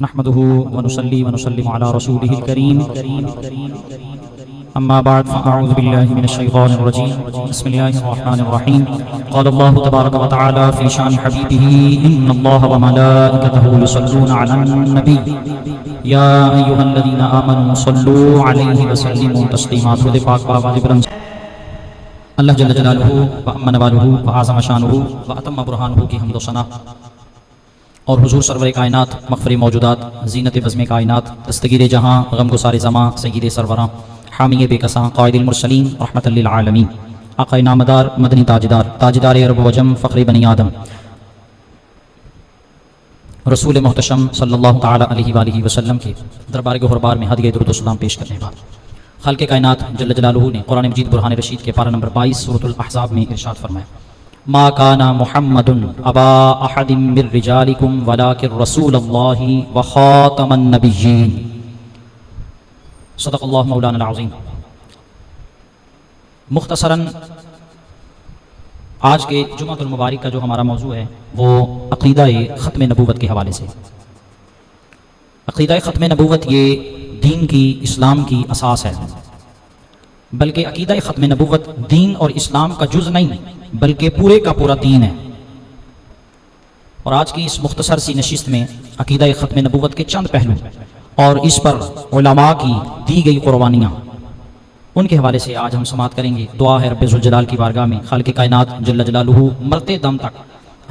نحمده ونصلي ونسلم على رسوله الكريم أما بعد فأعوذ بالله من الشيطان الرجيم بسم الله الرحمن الرحيم قال الله تبارك وتعالى في شان حبيبه إن الله وملائكته يصلون على النبي يا أيها الذين آمنوا صلوا عليه وسلموا تسليما درود پاک بآواز بلند اللہ جل جلالہ وعم نوالہ وعظم شانہ واتم برہانہ کی حمد و ثنا اور حضور سرور کائنات مغفر موجودات زینت بزم کائنات دستگیر جہاں غم گسار زماں سید سروراں حامی بے کساں قائد المرسلین رحمت للعالمین آقا نامدار مدنی تاجدار عرب و عجم فخر بنی آدم رسول محتشم صلی اللہ تعالی علیہ وآلہ وسلم کے دربار گہربار میں ہدیہ درود و سلام پیش کرنے بعد خالق کائنات جل جلالہ نے قرآن مجید برہان رشید کے پارہ نمبر 22 سورۃ الاحزاب میں ارشاد فرمایا ما کان محمد ابا احد من رجالکم ولکن رسول اللہ وخاتم النبیین صدق اللہ مولانا العظیم۔ مختصراً آج کے جمعۃ المبارک کا جو ہمارا موضوع ہے وہ عقیدہ ختم نبوت کے حوالے سے۔ عقیدہ ختم نبوت یہ دین کی اسلام کی اساس ہے، بلکہ عقیدہ ختم نبوت دین اور اسلام کا جز نہیں بلکہ پورے کا پورا دین ہے۔ اور آج کی اس مختصر سی نشست میں عقیدہ ختم نبوت کے چند پہلو اور اس پر علماء کی دی گئی قربانیاں ان کے حوالے سے آج ہم سماعت کریں گے۔ دعا ہے رب ذوالجلال کی بارگاہ میں خالق کائنات جل جلالہ مرتے دم تک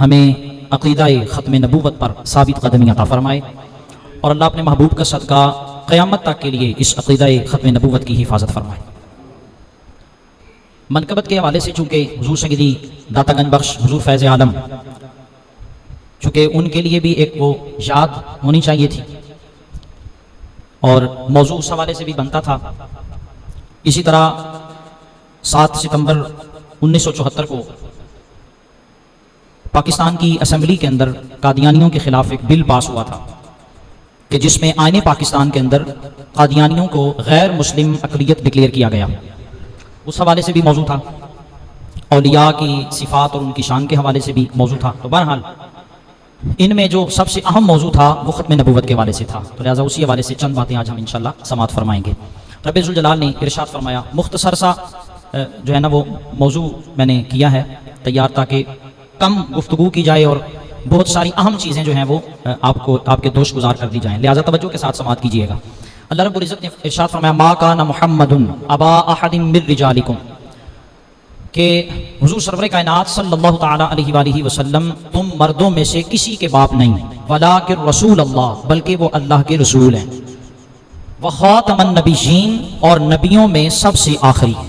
ہمیں عقیدہ ختم نبوت پر ثابت قدمی عطا فرمائے اور اللہ اپنے محبوب کا صدقہ قیامت تک کے لیے اس عقیدہ ختم نبوت کی حفاظت فرمائے۔ منقبت کے حوالے سے چونکہ حضور سیدی داتا گنج بخش حضور فیض عالم چونکہ ان کے لیے بھی ایک وہ یاد ہونی چاہیے تھی اور موضوع اس حوالے سے بھی بنتا تھا۔ اسی طرح 7 ستمبر 1974 کو پاکستان کی اسمبلی کے اندر قادیانیوں کے خلاف ایک بل پاس ہوا تھا کہ جس میں آئین پاکستان کے اندر قادیانیوں کو غیر مسلم اقلیت ڈکلیئر کیا گیا، اس حوالے سے بھی موضوع تھا۔ اولیاء کی صفات اور ان کی شان کے حوالے سے بھی موضوع تھا۔ تو بہرحال ان میں جو سب سے اہم موضوع تھا وہ ختم نبوت کے حوالے سے تھا، تو لہٰذا اسی حوالے سے چند باتیں آج ہم انشاءاللہ سماعت فرمائیں گے۔ رب ذوالجلال نے ارشاد فرمایا، مختصر سا جو ہے نا وہ موضوع میں نے کیا ہے تیار تاکہ کم گفتگو کی جائے اور بہت ساری اہم چیزیں جو ہیں وہ آپ کے دوش گزار کر دی جائیں، لہٰذا توجہ کے ساتھ سماعت کیجیے گا۔ اللہ رب العزت نے ارشاد فرمایا ما کان محمد ابا احد من رجالکم، کہ حضور سرور کائنات صلی اللہ تعالی علیہ وآلہ وسلم تم مردوں میں سے کسی کے باپ نہیں، ولکن رسول اللہ، بلکہ وہ اللہ کے رسول ہیں، وخاتم النبیین، اور نبیوں میں سب سے آخری ہے،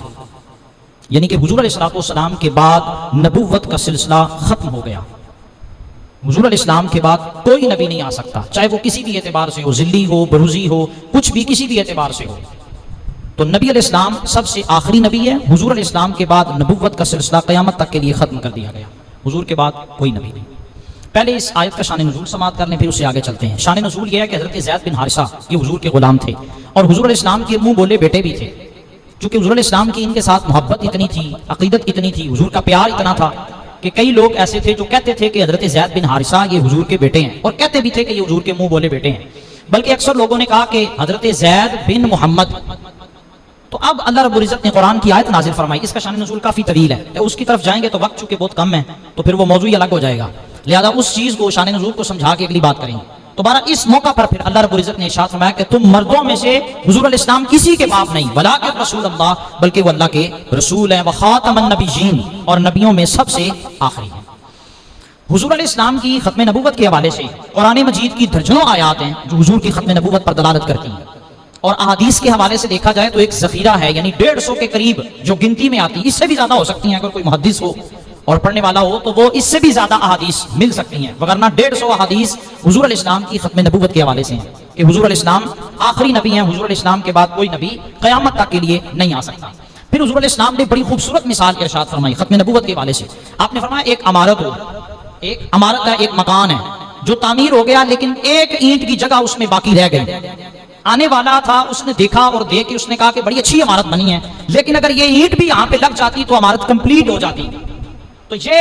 یعنی کہ حضور علیہ السلام کے بعد نبوت کا سلسلہ ختم ہو گیا۔ حضور علیہ السلام کے بعد کوئی نبی نہیں آ سکتا، چاہے وہ کسی بھی اعتبار سے ہو، ذلی ہو، بروزی ہو، کچھ بھی کسی بھی اعتبار سے ہو۔ تو نبی علیہ السلام سب سے آخری نبی ہے۔ حضور علیہ السلام کے بعد نبوت کا سلسلہ قیامت تک کے لیے ختم کر دیا گیا، حضور کے بعد کوئی نبی نہیں۔ پہلے اس آیت کا شان نزول سماعت کر لیں، پھر اس سے آگے چلتے ہیں۔ شان نزول یہ ہے کہ حضرت زید بن حارثہ یہ حضور کے غلام تھے اور حضور علیہ السلام کے منہ بولے بیٹے بھی تھے، چونکہ حضور علیہ السلام کی ان کے ساتھ محبت اتنی تھی، عقیدت اتنی تھی، حضور کا پیار اتنا تھا کہ کئی لوگ ایسے تھے جو کہتے تھے کہ حضرت زید بن حارثہ یہ حضور کے بیٹے ہیں، اور کہتے بھی تھے کہ یہ حضور کے منہ بولے بیٹے ہیں، بلکہ اکثر لوگوں نے کہا کہ حضرت زید بن محمد۔ تو اب اللہ رب العزت نے قرآن کی آیت نازل فرمائی، اس کا شان نزول کافی طویل ہے، اس کی طرف جائیں گے تو وقت چونکہ بہت کم ہے تو پھر وہ موضوع ہی الگ ہو جائے گا، لہذا اس چیز کو شان نزول کو سمجھا کے اگلی بات کریں گے۔ تو بارہ اس موقع پر پھر اللہ رب العزت نے ارشاد فرمایا کہ تم مردوں میں سے حضور علیہ السلام کسی کے باپ نہیں، ولکن رسول اللہ، بلکہ وہ اللہ کے رسول ہیں، وخاتم النبیین، اور نبیوں میں سب سے آخری ہیں۔ حضور علیہ السلام کی ختم نبوت کے حوالے سے قرآن مجید کی درجنوں آیات ہیں جو حضور کی ختم نبوت پر دلالت کرتی ہیں، اور احادیث کے حوالے سے دیکھا جائے تو ایک ذخیرہ ہے، یعنی 150 کے قریب جو گنتی میں آتی، اس سے بھی زیادہ ہو سکتی ہیں، اگر کوئی محدث ہو اور پڑھنے والا ہو تو وہ اس سے بھی زیادہ احادیث مل سکتی ہیں، وگرنہ 150 احادیث حضور علیہ السلام کی ختم نبوت کے حوالے سے ہیں کہ حضور علیہ السلام آخری نبی ہیں، حضور علیہ السلام کے بعد کوئی نبی قیامت تک کے لیے نہیں آ سکتا۔ پھر حضور علیہ السلام نے بڑی خوبصورت مثال ارشاد فرمائی ختم نبوت کے حوالے سے۔ آپ نے فرمایا ایک عمارت ہو، ایک عمارت ہے، ایک مکان ہے جو تعمیر ہو گیا لیکن ایک اینٹ کی جگہ اس میں باقی رہ گئی، آنے والا تھا، اس نے دیکھا اور دیکھ کے اس نے کہا کہ بڑی اچھی عمارت بنی ہے، لیکن اگر یہ اینٹ بھی یہاں پہ لگ جاتی تو عمارت کمپلیٹ ہو جاتی۔ تو یہ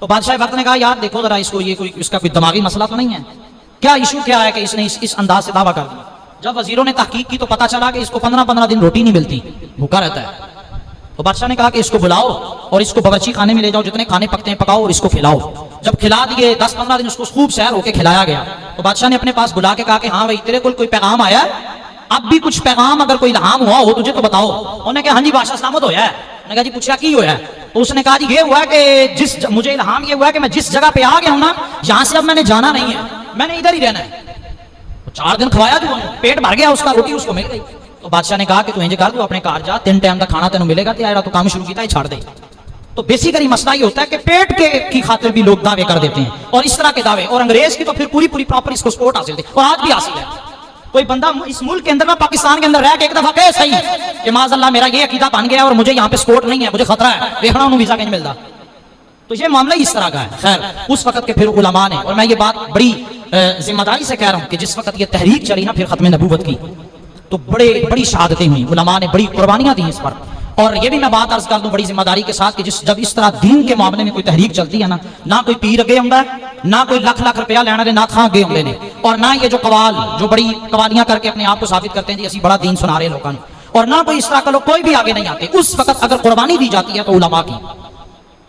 تو بادشاہ وقت نے کہا یار دیکھو ذرا اس کو، یہ کوئی اس کا کوئی دماغی مسئلہ تو نہیں ہے، کیا ایشو کیا ہے کہ اس نے اس انداز سے دعویٰ کر دیا؟ جب وزیروں نے تحقیق کی تو پتا چلا کہ اس کو 15 دن روٹی نہیں ملتی، بھوکا رہتا ہے۔ تو بادشاہ نے کہا کہ اس کو بلاؤ اور اس کو باورچی خانے میں لے جاؤ، جتنے کھانے پکتے ہیں پکاؤ اور اس کو کھلاؤ۔ جب کھلا دیے 10-15 دن اس کو خوب سیر ہو کے کھلایا گیا، تو بادشاہ نے اپنے پاس بلا کے کہا کہ ہاں بھائی تیرے کوئی پیغام آیا ہے؟ اب بھی کچھ پیغام اگر کوئی الہام ہوا ہو تجھے تو بتاؤ۔ انہوں نے کہا ہاں جی بادشاہ سلامت ہویا ہے۔ انہوں نے کہا جی پوچھا کی ہوا ہے؟ تو اس نے کہا جی یہ ہوا کہ مجھے الہام یہ ہوا ہے کہ میں جس جگہ پہ آ گیا ہوں نا، یہاں سے اب میں نے جانا نہیں ہے، میں نے ادھر ہی رہنا ہے۔ 4 دن کھوایا جو پیٹ بھر گیا اس کا، روٹی اس کو مل گئی۔ تو بادشاہ نے کہا کہ تو انج کر، تو اپنے کار جا، 3 ٹائم کا کھانا تینوں ملے گا، تیرا تو کام شروع کیتا ہے چھاڑ دے۔ تو بیسیکلی مسئلہ یہ ہوتا ہے کہ پیٹ کی خاطر بھی لوگ دعوے کر دیتے ہیں، اور اس طرح کے دعوے، اور انگریز کی تو پھر پوری پراپر اس کو سپورٹ حاصل تھی، اور آج بھی حاصل ہے۔ کوئی بندہ اس ملک کے اندر نہ پاکستان کے اندر رہ کے ایک دفعہ کہے صحیح کہ معاذ اللہ میرا یہ عقیدہ بن گیا اور مجھے یہاں پہ سپورٹ نہیں ہے، مجھے خطرہ ہے، دیکھنا انہوں ویزا کہیں ملتا، تو یہ معاملہ اس طرح کا ہے۔ خیر اس وقت کے پھر علماء نے، اور میں یہ بات بڑی ذمہ داری سے کہہ رہا ہوں کہ جس وقت یہ تحریک چلی نا پھر ختم نبوت کی، تو بڑی شہادتیں ہوئیں، علماء نے بڑی قربانیاں دی اس پر۔ اور یہ بھی میں بات عرض کر دوں بڑی ذمہ داری کے ساتھ کہ جب اس طرح دین کے معاملے میں کوئی تحریک چلتی ہے نا، نہ کوئی پیر اگے ہوندا ہے، نہ کوئی لاکھ روپیہ لینا دے، نہ خاں اگے ہوندے نے، اور نہ یہ جو قوال جو بڑی قوالیاں کر کے اپنے آپ کو ثابت کرتے ہیں جی اسی بڑا دین سنا رہے لوگوں نے، اور نہ کوئی اس طرح کا لوگ کوئی بھی آگے نہیں آتے۔ اس وقت اگر قربانی دی جاتی ہے تو علماء کی،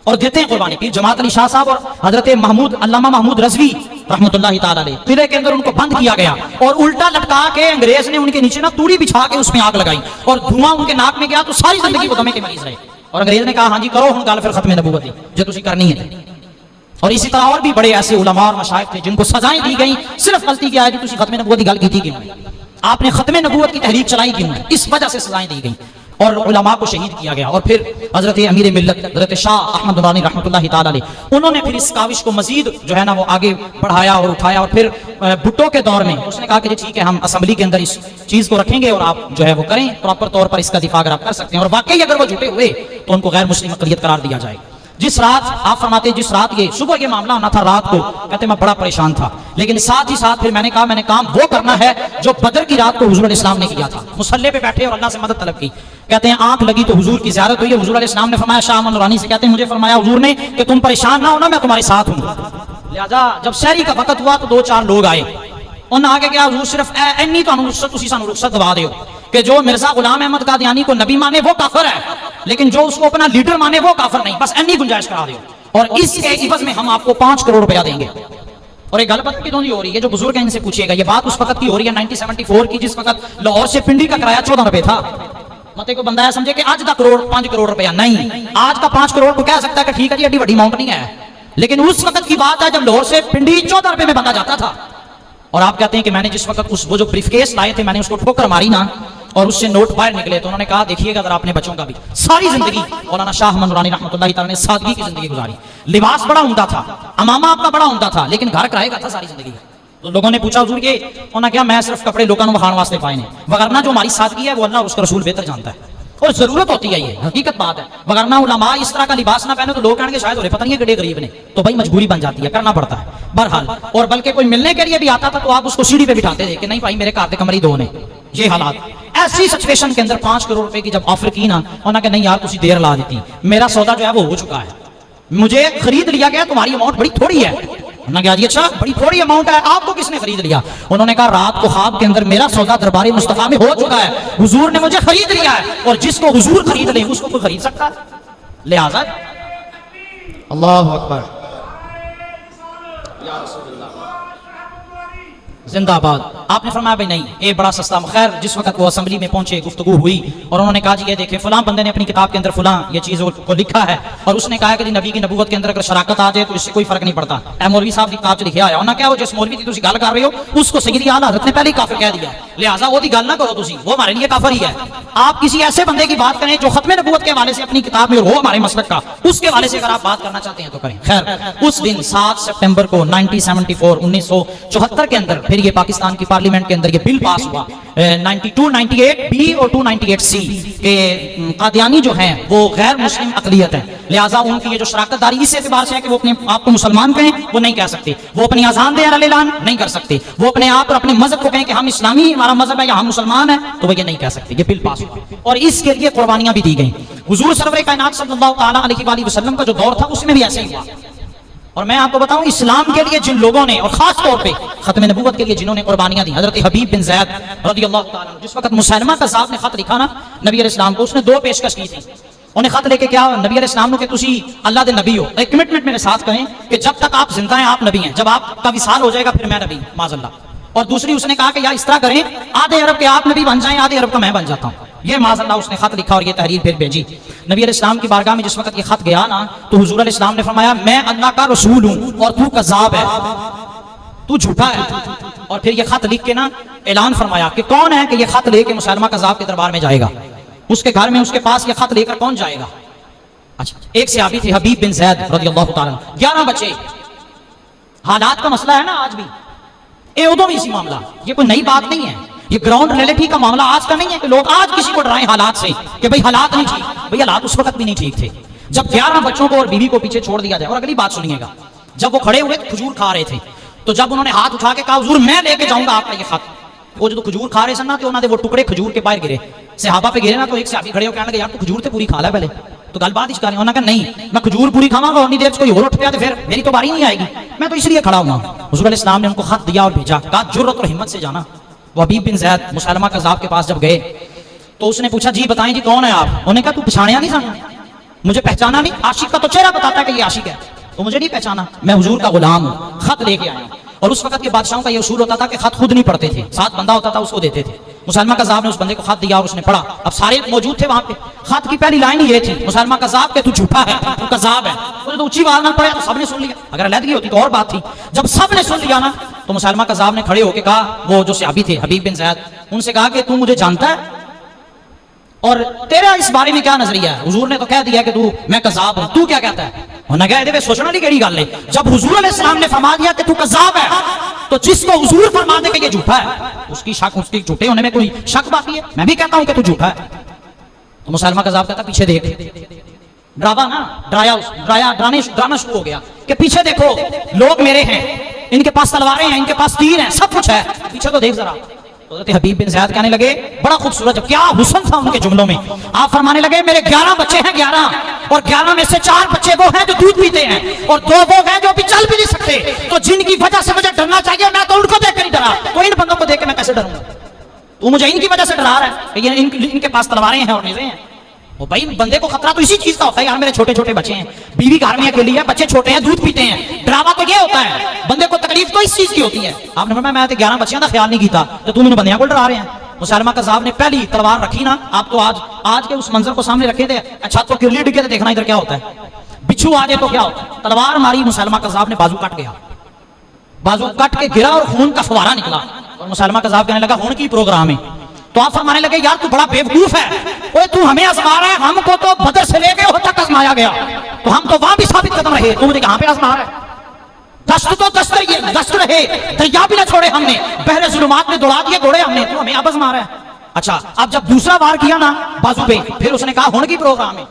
اور دیتے ہیں قربانی۔ پیر جماعت علی شاہ صاحب اور حضرت علامہ محمود رضوی رحمۃ اللہ تعالی علیہ، قلعے کے اندر ان کو بند کیا گیا اور الٹا لٹکا کے انگریز نے ان کے نیچے نا توڑی بچھا کے اس میں آگ لگائی، اور دھواں ان کے ناک میں گیا تو ساری زندگی وہ دمے کے مریض رہے، اور انگریز نے کہا ہاں جی کرو ہن گل پھر ختم نبوت دی جو تسی کرنی ہے۔ اور اسی طرح اور بھی بڑے ایسے علماء اور مشائخ تھے جن کو سزائیں دی گئیں، صرف غلطی کیا ہے کہ تسی ختم نبوت کی گل کی کیوں، آپ نے ختم نبوت کی تحریک چلائی کیوں، اس وجہ سے سزائیں دی گئیں اور علماء کو شہید کیا گیا۔ اور پھر حضرت امیر ملت حضرت شاہ احمد نورانی رحمۃ اللہ تعالی علیہ، انہوں نے پھر اس کاوش کو مزید جو ہے نا وہ آگے بڑھایا اور اٹھایا، اور پھر بھٹو کے دور میں اس نے کہا کہ جی ٹھیک ہے ہم اسمبلی کے اندر اس چیز کو رکھیں گے اور آپ جو ہے وہ کریں پراپر طور پر اس کا دفاع اگر آپ کر سکتے ہیں، اور واقعی اگر وہ جھوٹے ہوئے تو ان کو غیر مسلم اقلیت قرار دیا جائے۔ جس رات آپ فرماتے ہیں جس رات یہ صبح یہ معاملہ ہونا تھا، رات کو کہتے میں بڑا پریشان تھا، لیکن ساتھ ہی ساتھ پھر میں نے کہا میں نے کام وہ کرنا ہے جو بدر کی رات کو حضور علیہ السلام نے کیا تھا، مصلی پہ بیٹھے اور اللہ سے مدد طلب کی۔ کہتے ہیں آنکھ لگی تو حضور کی زیارت ہوئی، حضور علیہ السلام نے فرمایا شاہ احمد نورانی سے، کہتے ہیں مجھے فرمایا حضور نے کہ تم پریشان نہ ہونا میں تمہارے ساتھ ہوں۔ لہذا جب سحری کا وقت ہوا تو 2-4 لوگ آئے، انہوں نے آگے کیا حضور صرف اینی تو رخصت دبا دیو کہ جو مرزا غلام احمد قادیانی کو نبی مانے وہ کافر ہے، لیکن جو اس کو اپنا لیڈر مانے وہ کافر نہیں، بس اینی گنجائش کرا دیو، اور اس کے عوض میں ہم آپ کو 5 کروڑ روپیہ دیں گے۔ اور یہ گل بات کتوں کی ہو رہی ہے جو بزرگ ہیں ان سے پوچھیے گا، یہ بات اس وقت کی ہو رہی ہے 1974 کی، جس وقت لاہور سے پنڈی کا کرایہ 14 روپے تھا۔ مطلب کو بندہ ہے سمجھے کہ آج کا 5 کروڑ روپیہ نہیں، آج کا 5 کروڑ کو کہہ سکتا ہے کہ ٹھیک ہے جی ایڈی بڑی اماؤنٹ نہیں ہے، لیکن اس وقت کی بات ہے جب لاہور سے پنڈی 14 روپے میں بندہ جاتا تھا۔ اور آپ کہتے ہیں کہ میں نے جس وقت وہ جو بریف کیس لائے تھے میں نے اس کو ٹھوکر ماری نا اور اس سے نوٹ باہر نکلے، تو انہوں نے کہا دیکھیے گا اگر اپنے بچوں کا بھی، ساری زندگی مولانا شاہ احمد نورانی رحمۃ اللہ تعالی نے سادگی کی زندگی گزاری، لباس بڑا عمدہ تھا، امامہ آپ کا بڑا عمدہ تھا، لیکن گھر کرائے گا تھا ساری زندگی۔ تو لوگوں نے پوچھا حضور یہ انہوں نے کہا میں صرف کپڑے لوگوں کو بخان واسطے پائے ہیں، وگرنہ جو ہماری سادگی ہے وہ اللہ اور اس کا رسول بہتر جانتا ہے، اور ضرورت ہوتی ہے، یہ حقیقت بات ہے، وگرنہ علماء اس طرح کا لباس نہ پہنے تو لوگ کہیں گے شاید ہو رہے پتہ نہیں کڑے غریب نے، تو بھائی مجبوری بن جاتی ہے، کرنا پڑتا ہے بہرحال۔ اور بلکہ کوئی ملنے کے لیے بھی آتا تھا تو آپ اس کو سیڑھی پہ بٹھاتے تھے کہ نہیں بھائی میرے گھر کے کمرے 2 نے، یہ حالات۔ ایسی سچویشن کے اندر 5 کروڑ روپے کی جب آفر کی نا، انہوں نے کہا نہیں یار تسی دیر لا دیتی، میرا سودا جو ہے وہ ہو چکا ہے، مجھے خرید لیا گیا، تمہاری اماؤنٹ بڑی تھوڑی ہے۔ انہوں نے کہا جی اچھا بڑی تھوڑی اماؤنٹ ہے، آپ کو کس نے خرید لیا؟ انہوں نے کہا رات کو خواب کے اندر میرا سودا دربار مصطفیٰ میں ہو چکا ہے، حضور نے مجھے خرید لیا ہے، اور جس کو حضور خرید لے اس کو کوئی خرید سکتا ہے؟ لہذا اللہ اکبر زندہ باد۔ آپ نے فرمایا بھائی نہیں یہ بڑا سستا۔ خیر جس وقت وہ اسمبلی میں پہنچے گفتگو ہوئی اور انہوں نے کہا جی یہ دیکھیں فلاں بندے نے اپنی کتاب کے اندر فلاں یہ چیز کو لکھا ہے، اور اس نے کہا کہ جی نبی کی نبوت کے اندر اگر شراکت آ جائے تو اس سے کوئی فرق نہیں پڑتا۔ اے مولوی صاحب کی کتاب لکھا ہے، انہوں نے کہا وہ جس مولوی کی تسی گل کر رہے ہو اس کو سیدی اعلیٰ حضرت نے پہلے ہی کافر کہہ دیا، لہٰذا وہ دی گل نہ کرو تسی، وہ ہمارے لیے کافر ہی ہے۔ آپ کسی ایسے بندے کی بات کریں جو ختم نبوت کے حوالے سے اپنی کتاب میں ہو ہمارے مسلک کا، اس کے حوالے سے اگر آپ بات کرنا چاہتے ہیں تو کریں۔ خیر اس دن 7 سپٹمبر کو 1974 کے اندر پھر یہ پاکستان کی پارلیمنٹ کے اندر یہ بل پاس ہوا 9298 بی اور 298 سی کہ قادیانی جو ہیں وہ غیر مسلم اقلیت ہیں، لہٰذا ان کی یہ جو شراکت داری اس اعتبار سے ہے کہ وہ اپنے آپ کو مسلمان کہیں وہ نہیں کہہ سکتے، وہ اپنی اذان دیں اعلان نہیں کر سکتے، وہ اپنے آپ اور اپنے مذہب کو کہیں کہ ہم اسلامی ہمارا مذہب ہے یا ہم مسلمان ہیں تو وہ یہ نہیں کہہ سکتے۔ یہ بل پاس ہوا اور اس کے لیے قربانیاں بھی دی گئیں۔ حضور سرور کائنات صلی اللہ تعالیٰ علیہ وآلہ وسلم کا جو دور تھا اس میں بھی ایسے ہی ہوا، اور میں آپ کو بتاؤں اسلام کے لیے جن لوگوں نے اور خاص طور پہ ختم نبوت کے لیے جنہوں نے قربانیاں دی، حضرت حبیب بن زید رضی اللہ تعالیٰ عنہ، جس وقت مسلمہ کذاب نے خط لکھا نا نبی علیہ السلام کو، اس نے 2 پیشکش کی تھی. انہیں خط لے کے کیا نبی علیہ السلام کہ تسی اللہ دے نبی ہو، ایک کمٹمنٹ میرے ساتھ کریں کہ جب تک آپ زندہ ہیں آپ نبی ہیں، جب آپ کا وصال ہو جائے گا پھر میں نبی معاذ اللہ. اور دوسری اس نے کہا کہ یا اس طرح کریں آدھے عرب کے آپ نبی بن جائیں آدھے عرب کا میں بن جاتا ہوں. یہ معاذ اللہ اس نے خط لکھا اور یہ تحریر پھر بھیجی نبی علیہ السلام کی بارگاہ میں. جس وقت یہ خط گیا نا تو حضور علیہ السلام نے فرمایا میں اللہ کا رسول ہوں اور تو کذاب ہے، تو جھوٹا ہے. اور پھر یہ خط لکھ کے نا اعلان فرمایا کہ کون ہے کہ یہ خط لے کے مسلمہ کذاب کے دربار میں جائے گا، اس کے گھر میں اس کے پاس یہ خط لے کر کون جائے گا. اچھا ایک صحابی تھے حبیب بن زید رضی اللہ تعالیٰ عنہ، 11 بچے. حالات کا مسئلہ ہے نا آج بھی، ادو بھی اسی معاملہ، یہ کوئی نئی بات نہیں ہے، یہ گراؤنڈ ریئلٹی کا معاملہ آج کا نہیں ہے کہ لوگ آج کسی کو ڈرائیں حالات سے کہ بھئی حالات نہیں ٹھیک. بھئی حالات اس وقت بھی نہیں ٹھیک تھے جب 11 بچوں کو اور بیوی کو پیچھے چھوڑ دیا جائے. اور اگلی بات سنیے گا، جب وہ کھڑے ہوئے کھجور کھا رہے تھے تو جب انہوں نے ہاتھ اٹھا کے کہا حضور میں لے کے جاؤں گا آپ کا یہ خط، وہ جو کھجور کھا رہے سن نا تو انہوں نے وہ ٹکڑے کھجور کے باہر گرے، صحابہ پہ گرے نا تو ایک صحابی کھڑے ہو کہنے لگے یار تو کھجور تے پوری کھا لے پہلے. تو گل بات اس کا نہیں، کہا نہیں میں کھجور پوری کھاواں گا اور نہیں دیر کوئی اور اٹھ پیا تو پھر میری تو باری نہیں آئے گی، میں تو اس لیے کھڑا ہوں. حضور علیہ السلام نے ان کو خط دیا اور بھیجا، کہا جرأت اور ہمت سے جانا. وہ حبیب بن زید مسلمہ کذاب کے پاس جب گئے تو اس نے پوچھا جی بتائیں جی کون ہے آپ؟ انہوں نے کہا تو پہچانیا نہیں سن، مجھے پہچانا نہیں، عاشق کا تو چہرہ بتاتا ہے کہ یہ عاشق ہے، تو مجھے نہیں پہچانا، میں حضور کا غلام ہوں، خط لے کے آیا ہوں. اور اس وقت کے بادشاہوں کا یہ اصول ہوتا تھا کہ خط خود نہیں پڑھتے تھے، ساتھ بندہ ہوتا تھا اس کو دیتے تھے. مسلمہ کذاب نے اس بندے کو خط دیا اور اس نے پڑھا. اب سارے موجود تھے وہاں پہ. خط کی پہلی لائن یہ تھی مسلمہ کذاب کہ تو جھوٹا ہے، تو کذاب ہے. وہ تو اونچی آواز نہ پڑھا تو سب نے سن لیا، اگر علیحدگی ہوتی تو اور بات تھی. جب سب نے سن لیا نا تو مسلمہ کذاب نے کھڑے ہو کے کہا، وہ جو صحابی تھے حبیب بن زید، ان سے کہا کہ تو مجھے جانتا ہے اور تیرا اس بارے میں کیا نظریہ ہے؟ حضور نے تو کہہ دیا کہ تو میں کذاب ہوں، تو کیا کہتا ہے؟ انہوں نے کہا یہ سوچنا نہیں کیڑی گل ہے، جب حضور علیہ السلام نے فرما دیا کہ تو کذاب ہے تو جس کو حضور فرما دے کہ یہ جھوٹا ہے اس کی شک، اس کے جھوٹے ہونے میں کوئی شک باقی ہے؟ میں بھی کہتا ہوں کہ تو جھوٹا ہے. تو مسلمہ کذاب کہتا پیچھے دیکھ، ڈراوا نا ڈرانا شروع ہو گیا کہ پیچھے دیکھو لوگ میرے ہیں، ان کے پاس تلواریں ہیں، ان کے پاس تیر ہیں، سب کچھ ہے، پیچھے تو دیکھ ذرا. حضرت حبیب بن زید کہنے لگے بڑا خوبصورت، جب کیا حسن تھا ان کے جملوں میں، آپ فرمانے لگے میرے 11 بچے ہیں 11، اور 11 میں سے 4 بچے وہ ہیں جو دودھ پیتے ہیں اور 2 وہ ہیں جو ابھی چل بھی نہیں سکتے، تو جن کی وجہ سے مجھے ڈرنا چاہیے میں تو ان کو دیکھ کر ہی ڈرا، تو ان بندوں کو دیکھ کے میں کیسے ڈروں گا؟ تو مجھے ان کی وجہ سے ڈرا رہا ہے کہ ان کے پاس تلواریں ہیں اور نیزیں ہیں. وہ بھائی بندے کو خطرہ تو اسی چیز کا ہوتا ہے، یار میرے چھوٹے چھوٹے بچے ہیں، بیوی گھر میں اکیلی ہے، بچے چھوٹے ہیں، دودھ پیتے ہیں، ڈراوا تو یہ ہوتا ہے، بندے کو تکلیف تو اس چیز کی ہوتی ہے. آپ نے فرمایا میں تو 11 بچیاں کا خیال نہیں کیتا تو تم ان بندیاں کو ڈرا رہے ہیں. مسلمہ کذاب نے پہلی تلوار رکھی نا، آپ تو آج کے اس منظر کو سامنے رکھے تھے، اچھا تو کرلی ڈگے تو دیکھنا ادھر کیا ہوتا ہے، بچھو آ جائے تو کیا ہوتا ہے. تلوار ماری، مسلمہ کذاب نے بازو کٹ گیا، بازو کٹ کے گرا اور خون کا فوارہ نکلا. اور مسلمہ کذاب کہنے لگا خون کی پروگرام ہے. تو آپ فرمانے لگے یار تو بڑا بیوقوف ہے، اوے تو ہمیں آزما رہا ہے، ہم کو تو بدر سے لے کے احد تک آزمایا گیا تو ہم تو وہاں بھی ثابت قدم رہے، تو مجھے کہاں پہ آزما رہا ہے؟ دست تو دست رہے، دریا بھی نہ چھوڑے ہم نے، بحر ظلمات میں دوڑا دیے گھوڑے ہم نے، تو ہمیں اب آزما رہا ہے. اچھا اب جب دوسرا وار کیا نا بازو پہ، پھر اس نے کہا ہون کی پروگرام ہے.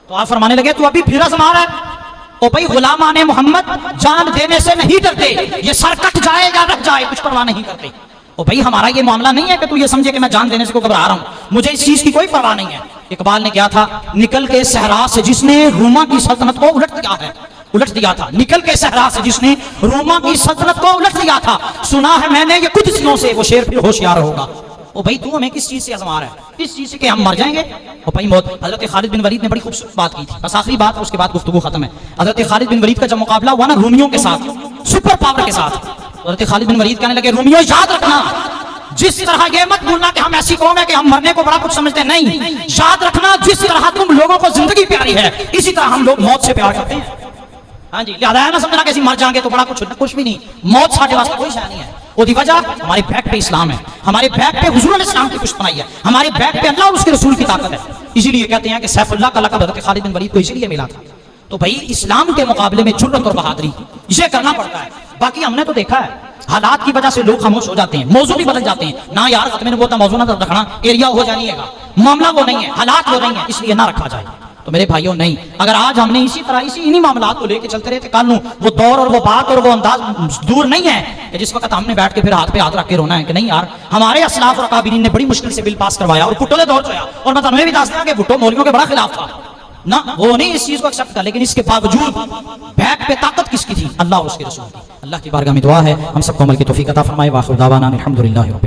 تو آپ فرمانے لگے تو ابھی پھر آزما رہا ہے. او بھائی غلامان محمد جان دینے سے نہیں ڈرتے، یہ سر کٹ جائے یا رہ جائے کچھ پرواہ نہیں کرتے. او بھائی ہمارا یہ معاملہ نہیں ہے کہ تو یہ سمجھے کہ میں جان دینے سے کو گھبرا رہا ہوں، مجھے اس چیز کی کوئی پرواہ نہیں ہے. اقبال نے کیا تھا، نکل کے صحرا سے جس نے روما کی سلطنت کو الٹ دیا تھا، نکل کے صحرا سے جس نے روما کی سلطنت کو الٹ دیا تھا، سنا ہے میں نے یہ قدسیوں سے وہ شیر پھر ہوشیار ہوگا. او بھائی تو ہمیں کس چیز سے آزما رہا ہے؟ اس چیز سے کہ ہم مر جائیں گے. او بھائی موت. حضرت خالد بن ولید نے بڑی خوبصورت بات کی تھی، بس آخری بات اس کے بعد گفتگو ختم ہے. حضرت خالد بن ولید کا جب مقابلہ ہوا نا رومیوں کے ساتھ، سپر پاور کے ساتھ، حضرت خالد بن ولید کہنے لگے رومیوں یاد رکھنا، جس طرح یہ مت بھولنا کہ ہم ایسی قوم ہے کہ ہم مرنے کو بڑا کچھ سمجھتے ہیں، نہیں، یاد رکھنا جس طرح تم لوگوں کو زندگی پیاری ہے اسی طرح ہم لوگ موت سے پیار کرتے ہیں. ہاں جی، لہٰذا نہ سمجھنا کہ اسی مر جائیں گے تو بڑا کچھ بھی نہیں، موت ساڈے واسطے کوئی شے نہیں ہے. وہ دی وجہ ہمارے بیک پہ اسلام ہے، ہمارے بیک پہ حضور علیہ السلام کی پشت پناہی ہے، ہمارے بیک پہ اللہ اور اس کے رسول کی طاقت ہے. اسی لیے کہتے ہیں کہ سیف اللہ کا لقب حضرت خالد بن ولید کو اسی لیے ملا تھا. تو بھائی اسلام کے مقابلے میں جرأت اور بہادری یہ کرنا پڑتا ہے. باقی ہم نے تو دیکھا ہے حالات کی وجہ سے لوگ خاموش ہو جاتے ہیں، موضوع بھی بدل جاتے ہیں. نہ یار ختم نبوت کا موضوع نہ رکھنا، ایریا ہو جانی ہے گا، معاملہ وہ نہیں ہے، حالات وہ نہیں ہے، اس لیے نہ رکھا جائے. تو میرے بھائیوں نہیں، اگر آج ہم نے اسی طرح انہی معاملات کو لے کے چلتے رہے تو کل وہ دور اور وہ بات اور وہ انداز دور نہیں ہے کہ جس وقت ہم نے بیٹھ کے پھر ہاتھ پہ ہاتھ رکھ کے رونا ہے کہ نہیں یار ہمارے اسلاف اور اکابرین نے بڑی مشکل سے بل پاس کروایا اور بھٹو نے دور چویا. اور میں تمہیں بھی دستا کہ بھٹو مولویوں کے بڑا خلاف تھا نا، وہ نہیں اس چیز کو ایکسپٹ کر، لیکن اس کے باوجود بیک ایکٹ پہ طاقت کس کی تھی؟ اللہ اور اس کے رسول کی۔ اللہ کی بارگاہ میں دعا ہے ہم سب کو عمل کی توفیق عطا فرمائے۔ وآخر دعوانا الحمدللہ رب